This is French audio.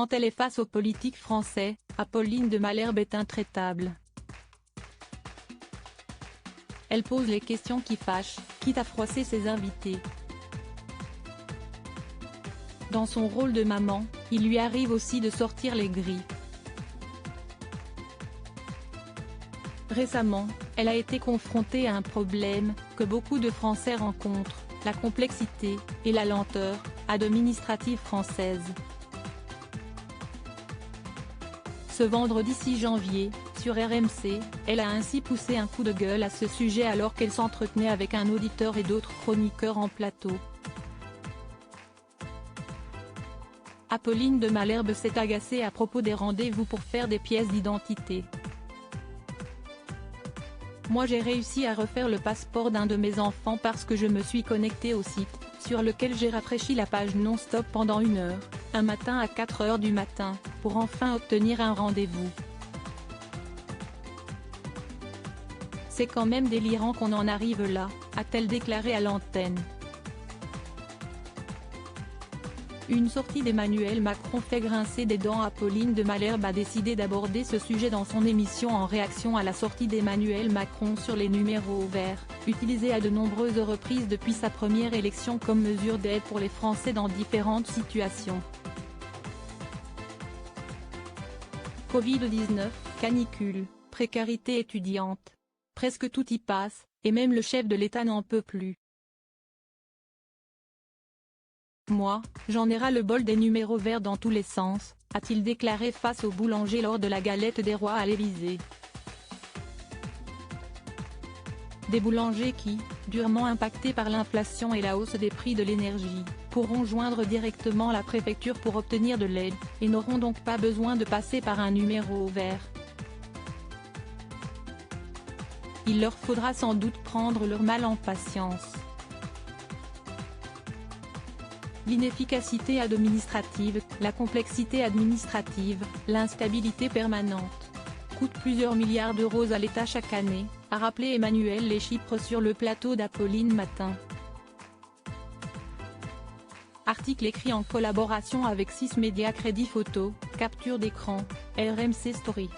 Quand elle est face aux politiques français, Apolline de Malherbe est intraitable. Elle pose les questions qui fâchent, quitte à froisser ses invités. Dans son rôle de maman, il lui arrive aussi de sortir les grilles. Récemment, elle a été confrontée à un problème que beaucoup de Français rencontrent, la complexité et la lenteur administrative française. Ce vendredi 6 janvier, sur RMC, elle a ainsi poussé un coup de gueule à ce sujet alors qu'elle s'entretenait avec un auditeur et d'autres chroniqueurs en plateau. Apolline de Malherbe s'est agacée à propos des rendez-vous pour faire des pièces d'identité. Moi j'ai réussi à refaire le passeport d'un de mes enfants parce que je me suis connectée au site, sur lequel j'ai rafraîchi la page non-stop pendant 1 heure, un matin à 4 heures du matin, pour enfin obtenir un rendez-vous. C'est quand même délirant qu'on en arrive là, a-t-elle déclaré à l'antenne. Une sortie d'Emmanuel Macron fait grincer des dents. Apolline de Malherbe a décidé d'aborder ce sujet dans son émission en réaction à la sortie d'Emmanuel Macron sur les numéros verts, utilisés à de nombreuses reprises depuis sa première élection comme mesure d'aide pour les Français dans différentes situations. Covid-19, canicule, précarité étudiante. Presque tout y passe, et même le chef de l'État n'en peut plus. Moi, j'en ai ras le bol des numéros verts dans tous les sens, a-t-il déclaré face au boulanger lors de la galette des rois à l'Élysée. Des boulangers qui, durement impactés par l'inflation et la hausse des prix de l'énergie, pourront joindre directement la préfecture pour obtenir de l'aide, et n'auront donc pas besoin de passer par un numéro vert. Il leur faudra sans doute prendre leur mal en patience. L'inefficacité administrative, la complexité administrative, l'instabilité permanente coûtent plusieurs milliards d'euros à l'État chaque année, a rappelé Emmanuel Les Chypres sur le plateau d'Apolline Matin. Article écrit en collaboration avec 6 médias. Crédit photo, capture d'écran, RMC Story.